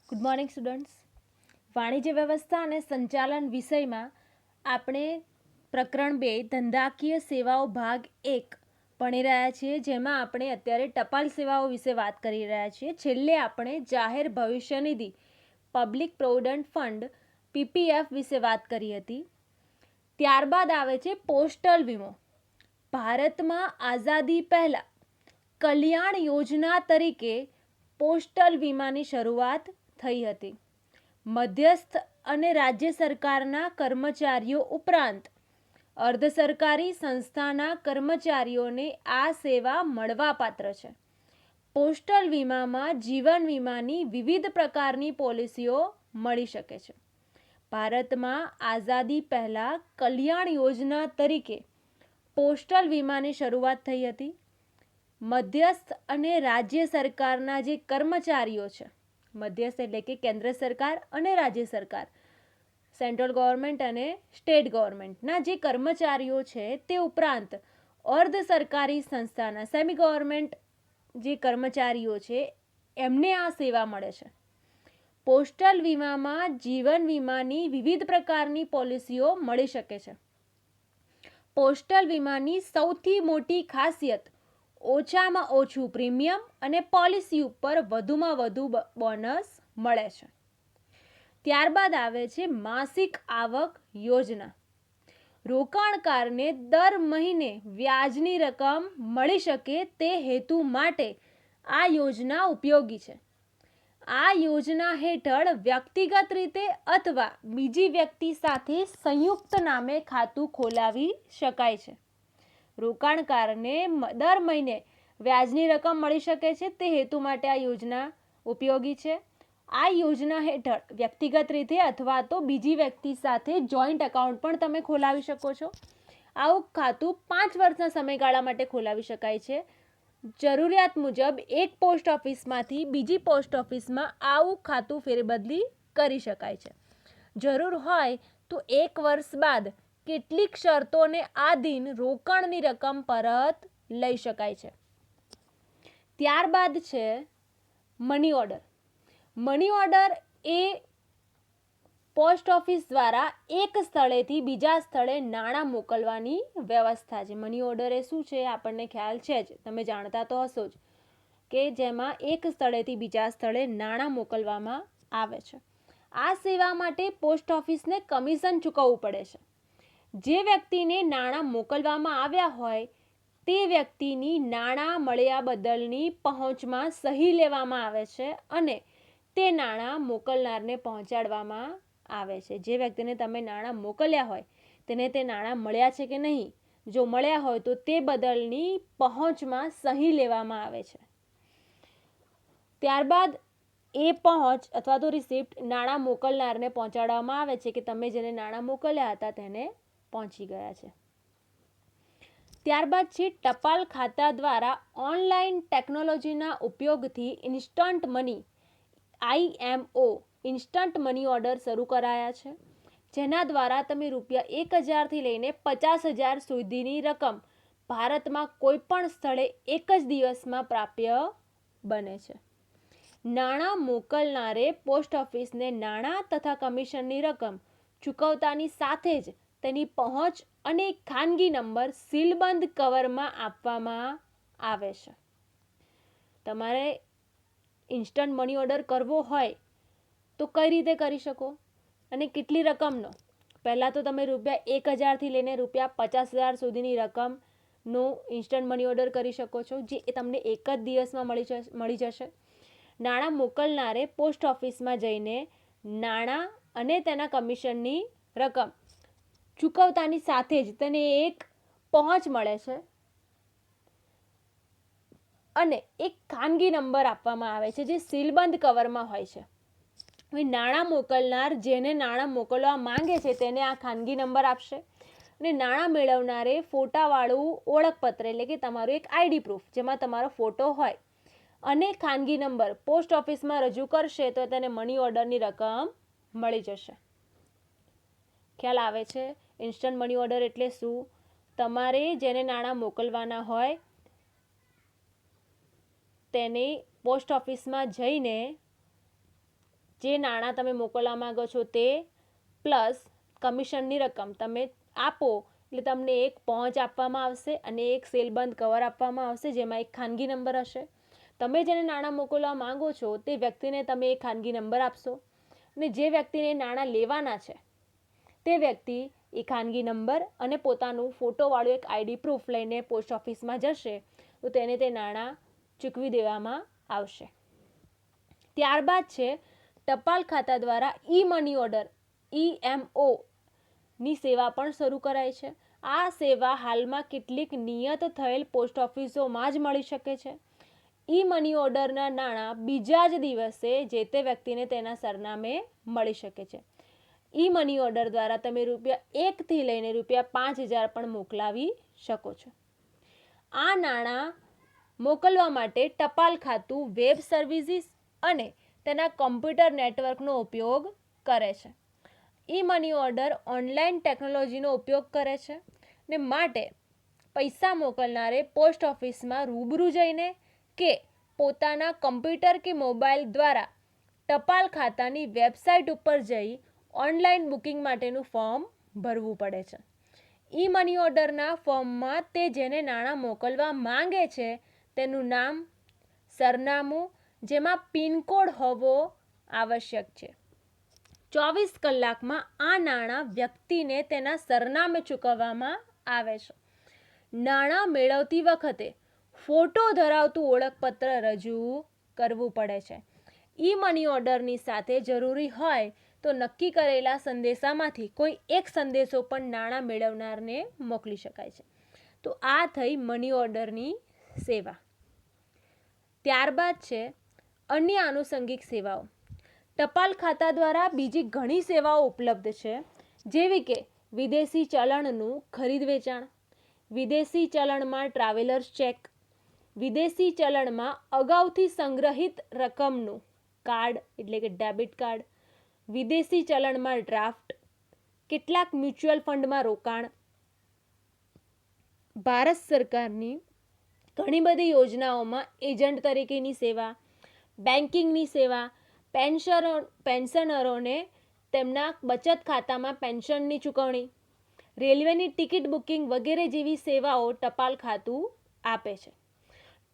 Good morning students. વાણિજ્ય વ્યવસ્થા અને સંચાલન વિષયમાં આપણે પ્રકરણ 2 ધંધાકીય સેવાઓ ભાગ 1 ભણી રહ્યા છીએ, જેમાં આપણે અત્યારે ટપાલ સેવાઓ વિશે વાત કરી રહ્યા છીએ. છેલ્લે આપણે જાહેર ભવિષ્ય નિધિ પબ્લિક પ્રોવિડન્ટ ફંડ PPF વિશે વાત કરી હતી. ત્યારબાદ આવે છે પોસ્ટલ વીમો. ભારતમાં આઝાદી પહેલાં કલ્યાણ યોજના તરીકે પોસ્ટલ વીમાની શરૂઆત થઈ હતી. મધ્યસ્થ અને રાજ્ય સરકારના કર્મચારીઓ ઉપરાંત અર્ધ સરકારી સંસ્થાના કર્મચારીઓને આ સેવા મળવાપાત્ર છે. પોસ્ટલ વીમામાં જીવન વીમાની વિવિધ પ્રકારની પોલિસીઓ મળી શકે છે. ભારતમાં આઝાદી પહેલાં કલ્યાણ યોજના તરીકે પોસ્ટલ વીમાની શરૂઆત થઈ હતી. મધ્યસ્થ અને રાજ્ય સરકારના જે કર્મચારીઓ છે, મધ્યસ્થ એટલે કે કેન્દ્ર સરકાર અને રાજ્ય સરકાર, સેન્ટ્રલ ગવર્મેન્ટ અને સ્ટેટ ગવર્મેન્ટના જે કર્મચારીઓ છે, તે ઉપરાંત અર્ધ સરકારી સંસ્થાના સેમી ગવર્મેન્ટ જે કર્મચારીઓ છે, એમને આ સેવા મળે છે. પોસ્ટલ વીમામાં જીવન વીમાની વિવિધ પ્રકારની પોલિસીઓ મળી શકે છે. પોસ્ટલ વીમાની સૌથી મોટી ખાસિયત ઓછામાં ઓછું પ્રીમિયમ અને પોલિસી ઉપર વધુમાં વધુ બોનસ મળે છે. ત્યારબાદ આવે છે માસિક આવક યોજના. રોકાણકારને દર મહિને વ્યાજની રકમ મળી શકે તે હેતુ માટે આ યોજના ઉપયોગી છે. આ યોજના હેઠળ વ્યક્તિગત રીતે અથવા બીજી વ્યક્તિ સાથે સંયુક્ત નામે ખાતું ખોલાવી શકાય છે. રોકાણકારને દર મહિને વ્યાજની રકમ મળી શકે છે તે હેતુ માટે આ યોજના ઉપયોગી છે. આ યોજના હેઠળ વ્યક્તિગત રીતે અથવા તો બીજી વ્યક્તિ સાથે જોઈન્ટ એકાઉન્ટ પણ તમે ખોલાવી શકો છો. આવું ખાતું 5 વર્ષના સમયગાળા માટે ખોલાવી શકાય છે. જરૂરિયાત મુજબ એક પોસ્ટ ઓફિસમાંથી બીજી પોસ્ટ ઓફિસમાં આવું ખાતું ફેરબદલી કરી શકાય છે. જરૂર હોય તો 1 વર્ષ બાદ કેટલીક શરતોને આધીન રોકાણની રકમ પરત લઈ શકાય છે. ત્યારબાદ છે મની ઓર્ડર. મની ઓર્ડર એ પોસ્ટ ઓફિસ દ્વારા એક સ્થળેથી બીજા સ્થળે નાણાં મોકલવાની વ્યવસ્થા છે. મની ઓર્ડર એ શું છે આપણને ખ્યાલ છે જ, તમે જાણતા તો હશો જ, કે જેમાં એક સ્થળેથી બીજા સ્થળે નાણાં મોકલવામાં આવે છે. આ સેવા માટે પોસ્ટ ઓફિસને કમિશન ચૂકવવું પડે છે. જે વ્યક્તિને નાણાં મોકલવામાં આવ્યા હોય તે વ્યક્તિની નાણાં મળ્યા બદલની પહોંચમાં સહી લેવામાં આવે છે અને તે નાણાં મોકલનારને પહોંચાડવામાં આવે છે. જે વ્યક્તિને તમે નાણાં મોકલ્યા હોય તેને તે નાણાં મળ્યા છે કે નહીં, જો મળ્યા હોય તો તે બદલની પહોંચમાં સહી લેવામાં આવે છે. ત્યારબાદ એ પહોંચ અથવા તો રિસિપ્ટ નાણાં મોકલનારને પહોંચાડવામાં આવે છે કે તમે જેને નાણાં મોકલ્યા હતા તેને પહોંચી ગયા છે. ત્યારબાદ છે ટપાલ ખાતા દ્વારા ઓનલાઈન ટેકનોલોજીના ઉપયોગથી instant money IMO instant money order શરૂ કરાયા છે, જેના દ્વારા તમે ₹1000થી લઈને 50,000 સુધીની રકમ ભારતમાં કોઈપણ સ્થળે એક જ દિવસમાં પ્રાપ્ય બને છે. નાણાં મોકલનારે પોસ્ટ ઓફિસને નાણાં તથા કમિશનની રકમ ચૂકવતાની સાથે જ તેની પહોંચ અને એક ખાનગી નંબર સીલબંધ કવરમાં આપવામાં આવે છે. તમારે ઇન્સ્ટન્ટ મની ઓર્ડર કરવો હોય તો કઈ રીતે કરી શકો અને કેટલી રકમનો? પહેલાં તો તમે ₹1000થી લઈને ₹50,000 સુધીની રકમનો ઇન્સ્ટન્ટ મની ઓર્ડર કરી શકો છો, જે તમને એક જ દિવસમાં મળી જશે. નાણાં મોકલનારે પોસ્ટ ઓફિસમાં જઈને નાણાં અને તેના કમિશનની રકમ ચૂકવતાની સાથે જ તેને એક પહોંચ મળે છે અને એક ખાનગી નંબર આપવામાં આવે છે જે સીલબંધ કવરમાં હોય છે. હવે નાણાં મોકલનાર જેને નાણાં મોકલવા માંગે છે તેને આ ખાનગી નંબર આપશે અને નાણાં મેળવનારે ફોટાવાળું ઓળખપત્ર એટલે કે તમારું એક ID પ્રૂફ જેમાં તમારો ફોટો હોય અને ખાનગી નંબર પોસ્ટ ઓફિસમાં રજૂ કરશે તો તેને મની ઓર્ડરની રકમ મળી જશે. ખ્યાલ આવે છે? ઇન્સ્ટન્ટ મની ઓર્ડર એટલે શું? તમારે જેને નાણાં મોકલવાના હોય તેને પોસ્ટ ઓફિસમાં જઈને જે નાણાં તમે મોકલવા માગો છો તે પ્લસ કમિશનની રકમ તમે આપો એટલે તમને એક પહોંચ આપવામાં આવશે અને એક સીલબંધ કવર આપવામાં આવશે, જેમાં એક ખાનગી નંબર હશે. તમે જેને નાણાં મોકલવા માંગો છો તે વ્યક્તિને તમે એક ખાનગી નંબર આપશો અને જે વ્યક્તિને નાણાં લેવાના છે તે વ્યક્તિ એ ખાનગી નંબર અને પોતાનું ફોટોવાળું એક આઈડી પ્રૂફ લઈને પોસ્ટ ઓફિસમાં જશે તો તેને તે નાણાં ચૂકવી દેવામાં આવશે. ત્યારબાદ છે ટપાલ ખાતા દ્વારા ઈ મની ઓર્ડર EMO ની સેવા પણ શરૂ કરાઈ છે. આ સેવા હાલમાં કેટલીક નિયત થયેલ પોસ્ટ ઓફિસોમાં જ મળી શકે છે. ઈ મની ઓર્ડરના નાણાં બીજા જ દિવસે જે તે વ્યક્તિને તેના સરનામે મળી શકે છે. ઈ મની ઓર્ડર દ્વારા તમે ₹1થી લઈને ₹5000 પણ મોકલાવી શકો છો. આ નાણાં મોકલવા માટે ટપાલ ખાતું વેબ સર્વિસીસ અને તેના કમ્પ્યુટર નેટવર્કનો ઉપયોગ કરે છે. ઈ મની ઓર્ડર ઓનલાઈન ટેકનોલોજીનો ઉપયોગ કરે છે ને માટે પૈસા મોકલનારે પોસ્ટ ઓફિસમાં રૂબરૂ જઈને કે પોતાના કમ્પ્યુટર કે મોબાઈલ દ્વારા ટપાલ ખાતાની વેબસાઇટ ઉપર જઈ ઓનલાઈન બુકિંગ માટેનું ફોર્મ ભરવું પડે છે. ઈ મની ઓર્ડરના ફોર્મમાં તે જેને નાણાં મોકલવા માંગે છે તેનું નામ, સરનામું, જેમાં પિનકોડ હોવો આવશ્યક છે. 24 કલાકમાં આ નાણાં વ્યક્તિને તેના સરનામે ચૂકવવામાં આવે છે. નાણાં મેળવતી વખતે ફોટો ધરાવતું ઓળખપત્ર રજૂ કરવું પડે છે. ઈ મની ઓર્ડરની સાથે જરૂરી હોય તો નક્કી કરેલા સંદેશામાંથી કોઈ એક સંદેશો પણ નાણાં મેળવનારને મોકલી શકાય છે. તો આ થઈ મની ઓર્ડરની સેવા. ત્યારબાદ છે અન્ય આનુષંગિક સેવાઓ. ટપાલ ખાતા દ્વારા બીજી ઘણી સેવાઓ ઉપલબ્ધ છે, જેવી કે વિદેશી ચલણનું ખરીદ વેચાણ, વિદેશી ચલણમાં ટ્રાવેલર્સ ચેક, વિદેશી ચલણમાં અગાઉથી સંગ્રહિત રકમનું કાર્ડ એટલે કે ડેબિટ કાર્ડ, વિદેશી ચલણમાં ડ્રાફ્ટ, કેટલાક મ્યુચ્યુઅલ ફંડમાં રોકાણ. ભારત સરકારની ઘણી બધી યોજનાઓમાં એજન્ટ તરીકેની સેવા, બેન્કિંગની સેવા, પેન્શનરોને તેમના બચત ખાતામાં પેન્શનની ચૂકવણી, રેલવેની ટિકિટ બુકિંગ વગેરે જેવી સેવાઓ ટપાલ ખાતું આપે છે.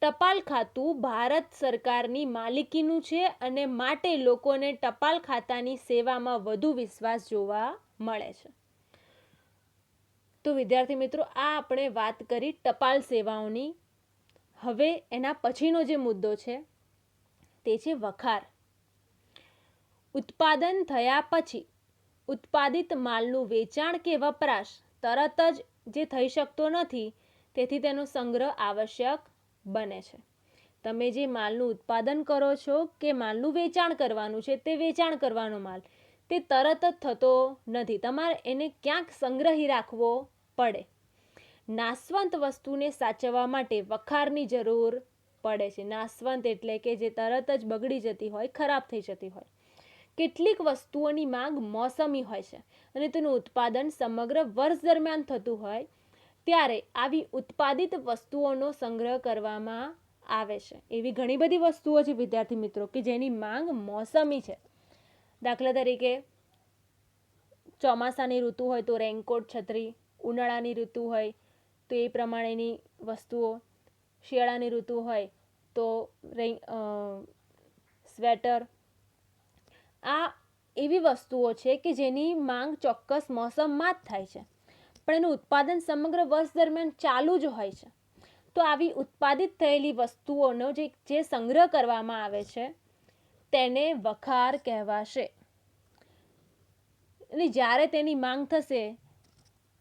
ટપાલ ખાતું ભારત સરકારની માલિકીનું છે અને માટે લોકોને ટપાલ ખાતાની સેવામાં વધુ વિશ્વાસ જોવા મળે છે. તો વિદ્યાર્થી મિત્રો, આ આપણે વાત કરી ટપાલ સેવાઓની. હવે એના પછીનો જે મુદ્દો છે તે છે વખાર. ઉત્પાદન થયા પછી ઉત્પાદિત માલનું વેચાણ કે વપરાશ તરત જ જે થઈ શકતો નથી, તેથી તેનો સંગ્રહ આવશ્યક બને છે. તમે જે માલનું ઉત્પાદન કરો છો કે માલનું વેચાણ કરવાનું છે, તે વેચાણ કરવાનો માલ તે તરત જ થતો નથી. તમારે એને ક્યાંક સંગ્રહી રાખવો પડે. નાશવંત વસ્તુને સાચવવા માટે વખારની જરૂર પડે છે. નાશવંત એટલે કે જે તરત જ બગડી જતી હોય, ખરાબ થઈ જતી હોય. કેટલીક વસ્તુઓની માંગ મોસમી હોય છે અને તેનું ઉત્પાદન સમગ્ર વર્ષ દરમિયાન થતું હોય, ત્યારે આવી ઉત્પાદિત વસ્તુઓનો સંગ્રહ કરવામાં આવે છે. એવી ઘણી બધી વસ્તુઓ છે વિદ્યાર્થી મિત્રો કે જેની માંગ મોસમી છે. દાખલા તરીકે ચોમાસાની ઋતુ હોય તો રેનકોટ, છત્રી, ઉનાળાની ઋતુ હોય તો એ પ્રમાણેની વસ્તુઓ, શિયાળાની ઋતુ હોય તો સ્વેટર. આ એવી વસ્તુઓ છે કે જેની માંગ ચોક્કસ મોસમમાં જ થાય છે, પણ એનું ઉત્પાદન સમગ્ર વર્ષ દરમિયાન ચાલુ જ હોય છે. તો આવી ઉત્પાદિત થયેલી વસ્તુઓનો જે સંગ્રહ કરવામાં આવે છે તેને વખાર કહેવાશે. અને જ્યારે તેની માંગ થશે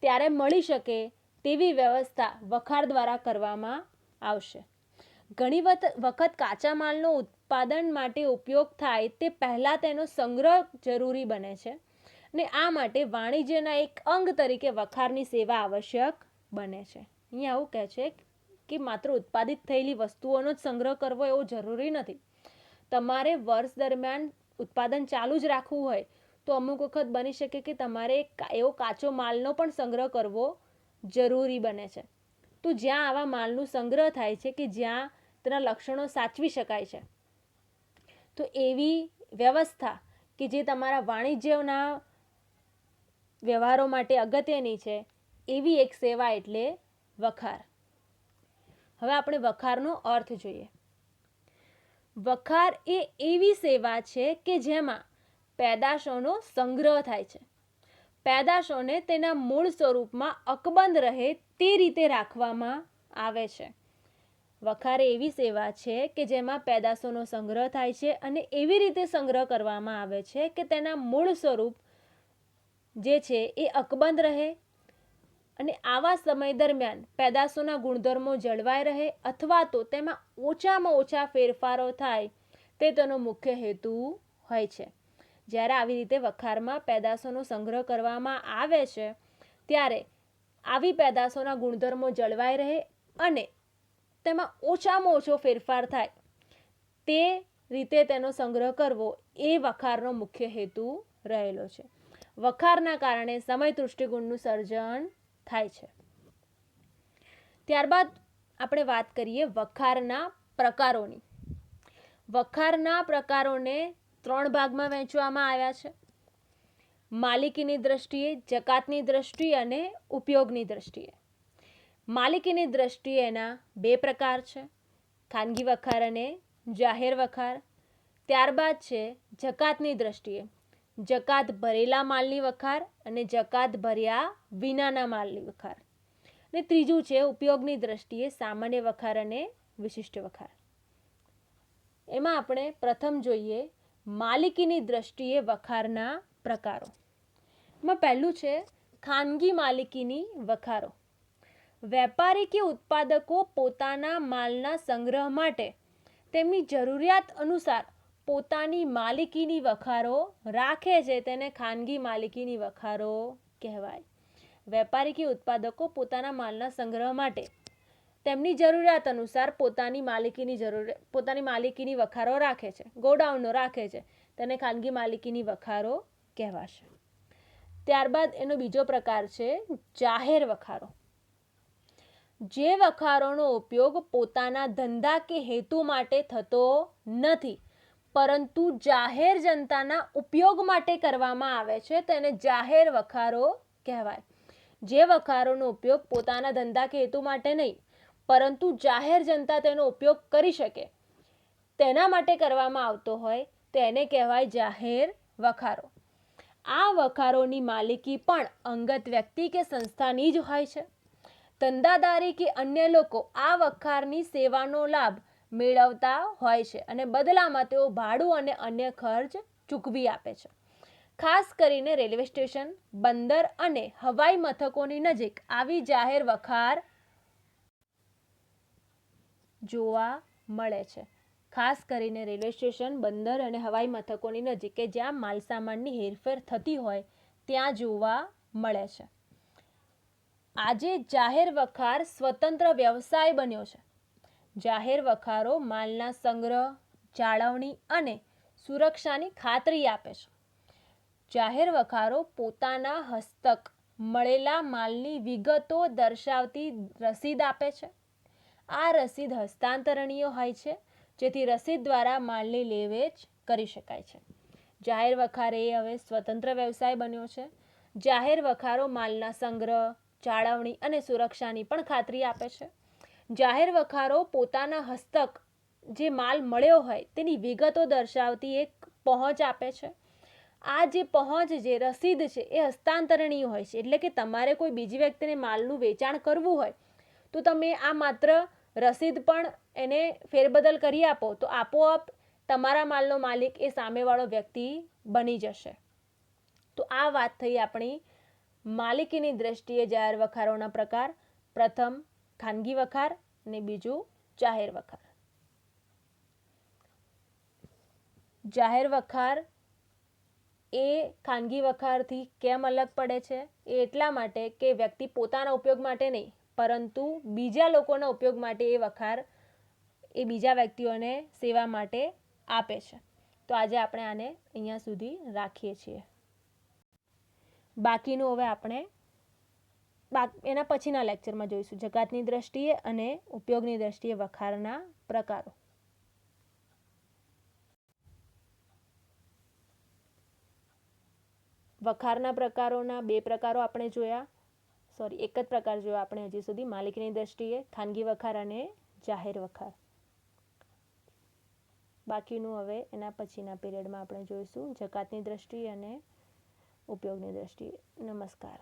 ત્યારે મળી શકે તેવી વ્યવસ્થા વખાર દ્વારા કરવામાં આવશે. ઘણી વખત કાચા માલનો ઉત્પાદન માટે ઉપયોગ થાય તે પહેલાં તેનો સંગ્રહ જરૂરી બને છે અને આ માટે વાણિજ્યના એક અંગ તરીકે વખારની સેવા આવશ્યક બને છે. અહીંયા આવું કહે છે કે માત્ર ઉત્પાદિત થયેલી વસ્તુઓનો જ સંગ્રહ કરવો એવો જરૂરી નથી. તમારે વર્ષ દરમિયાન ઉત્પાદન ચાલુ જ રાખવું હોય તો અમુક વખત બની શકે કે તમારે એવો કાચો માલનો પણ સંગ્રહ કરવો જરૂરી બને છે. તો જ્યાં આવા માલનું સંગ્રહ થાય છે કે જ્યાં તેના લક્ષણો સાચવી શકાય છે, તો એવી વ્યવસ્થા કે જે તમારા વાણિજ્યના વ્યવહારો માટે અગત્યની છે એવી એક સેવા એટલે વખાર. હવે આપણે વખારનો અર્થ જોઈએ. વખાર એ એવી સેવા છે કે જેમાં પેદાશોનો સંગ્રહ થાય છે. પેદાશોને તેના મૂળ સ્વરૂપમાં અકબંધ રહે તે રીતે રાખવામાં આવે છે. વખાર એવી સેવા છે કે જેમાં પેદાશોનો સંગ્રહ થાય છે અને એવી રીતે સંગ્રહ કરવામાં આવે છે કે તેના મૂળ સ્વરૂપ જે છે એ અકબંધ રહે અને આવા સમય દરમિયાન પેદાશોના ગુણધર્મો જળવાઈ રહે અથવા તો તેમાં ઓછામાં ઓછા ફેરફારો થાય તે તેનો મુખ્ય હેતુ હોય છે. જ્યારે આવી રીતે વખારમાં પેદાશોનો સંગ્રહ કરવામાં આવે છે ત્યારે આવી પેદાશોના ગુણધર્મો જળવાઈ રહે અને તેમાં ઓછામાં ઓછો ફેરફાર થાય તે રીતે તેનો સંગ્રહ કરવો એ વખારનો મુખ્ય હેતુ રહેલો છે. વખારના કારણે સમય તૃષ્ટિગુણનું સર્જન થાય છે. ત્યારબાદ આપણે વાત કરીએ વખારના પ્રકારોની. વખારના પ્રકારોને 3 ભાગમાં વહેંચવામાં આવ્યા છે. માલિકીની દ્રષ્ટિએ, જકાતની દ્રષ્ટિએ અને ઉપયોગની દ્રષ્ટિએ. માલિકીની દ્રષ્ટિએ એના 2 પ્રકાર છે, ખાનગી વખાર અને જાહેર વખાર. ત્યારબાદ છે જકાતની દ્રષ્ટિએ, જકાત ભરેલા માલની વખાર અને જકાત ભર્યા વિનાના માલની વખાર. અને ત્રીજું છે ઉપયોગની દ્રષ્ટિએ સામાન્ય વખાર અને વિશિષ્ટ વખાર. એમાં આપણે પ્રથમ જોઈએ માલિકીની દ્રષ્ટિએ વખારના પ્રકારો. એમાં પહેલું છે ખાનગી માલિકીની વખારો. વેપારી કે ઉત્પાદકો પોતાના માલના સંગ્રહ માટે તેમની જરૂરિયાત અનુસાર પોતાની માલિકીની વખારો રાખે છે તેને ખાનગી માલિકીની વખારો કહેવાય. વેપારી કે ઉત્પાદકો પોતાના માલના સંગ્રહ માટે તેમની જરૂરિયાત અનુસાર પોતાની માલિકીની વખારો રાખે છે, ગોડાઉનો રાખે છે, તેને ખાનગી માલિકીની વખારો કહેવાશે. ત્યારબાદ એનો બીજો પ્રકાર છે જાહેર વખારો. જે વખારોનો ઉપયોગ પોતાના ધંધા કે હેતુ માટે થતો નથી પરંતુ જાહેર જનતાના ઉપયોગ માટે કરવામાં આવે છે તેને જાહેર વખારો કહેવાય. જે વખારોનો ઉપયોગ પોતાના ધંધા કે હેતુ માટે નહીં પરંતુ જાહેર જનતા તેનો ઉપયોગ કરી શકે તેના માટે કરવામાં આવતો હોય તેને કહેવાય જાહેર વખારો. આ વખારોની માલિકી પણ અંગત વ્યક્તિ કે સંસ્થાની જ હોય છે. ધંધાદારી કે અન્ય લોકો આ વખારની સેવાનો લાભ મેળવતા હોય છે અને બદલામાં તેઓ ભાડું અને અન્ય ખર્ચ ચૂકવી આપે છે. ખાસ કરીને રેલવે સ્ટેશન, બંદર અને હવાઈ મથકોની નજીક આવી જાહેર વખાર જોવા મળે છે. ખાસ કરીને રેલવે સ્ટેશન, બંદર અને હવાઈ મથકોની નજીક કે જ્યાં માલસામાનની હેરફેર થતી હોય ત્યાં જોવા મળે છે. આજે જાહેર વખાર સ્વતંત્ર વ્યવસાય બન્યો છે. જાહેર વખારો માલના સંગ્રહ, જાળવણી અને સુરક્ષાની ખાતરી આપે છે. જાહેર વખારો પોતાના હસ્તક મળેલા માલની વિગતો દર્શાવતી રસીદ આપે છે. આ રસીદ હસ્તાંતરણીય હોય છે જેથી રસીદ દ્વારા માલની લે-વેચ કરી શકાય છે. જાહેર વખાર એ હવે સ્વતંત્ર વ્યવસાય બન્યો છે. જાહેર વખારો માલના સંગ્રહ, જાળવણી અને સુરક્ષાની પણ ખાતરી આપે છે. જાહેર વખારો પોતાના હસ્તક જે માલ મળ્યો હોય તેની વિગતો દર્શાવતી એક પહોંચ આપે છે. આ જે પહોંચ જે રસીદ છે એ હસ્તાંતરણીય હોય છે એટલે કે તમારે કોઈ બીજી વ્યક્તિને માલનું વેચાણ કરવું હોય તો તમે આ માત્ર રસીદ પણ એને ફેરબદલ કરી આપો તો આપોઆપ તમારા માલનો માલિક એ સામેવાળો વ્યક્તિ બની જશે. તો આ વાત થઈ આપણી માલિકીની દ્રષ્ટિએ જાહેર વખારોના પ્રકાર. પ્રથમ ખાનગી વખાર અને બીજું જાહેર વખાર. જાહેર વખાર એ ખાનગી વખારથી કેમ અલગ પડે છે? એ એટલા માટે કે વ્યક્તિ પોતાના ઉપયોગ માટે નહીં પરંતુ બીજા લોકોના ઉપયોગ માટે એ વખાર એ બીજા વ્યક્તિઓને સેવા માટે આપે છે. તો આજે આપણે આને અહીંયા સુધી રાખીએ છીએ. બાકીનું હવે આપણે એના પછીના લેક્ચરમાં જોઈશું જકાતની દ્રષ્ટિએ અને ઉપયોગની દ્રષ્ટિએ વખારના પ્રકારો. વખારના પ્રકારોના 2 પ્રકારો આપણે જોયા, એક જ પ્રકાર જોયો આપણે હજી સુધી માલિકીની દ્રષ્ટિએ, ખાનગી વખાર અને જાહેર વખાર. બાકીનું હવે એના પછીના પીરિયડમાં આપણે જોઈશું જકાતની દ્રષ્ટિએ અને ઉપયોગની દ્રષ્ટિએ. નમસ્કાર.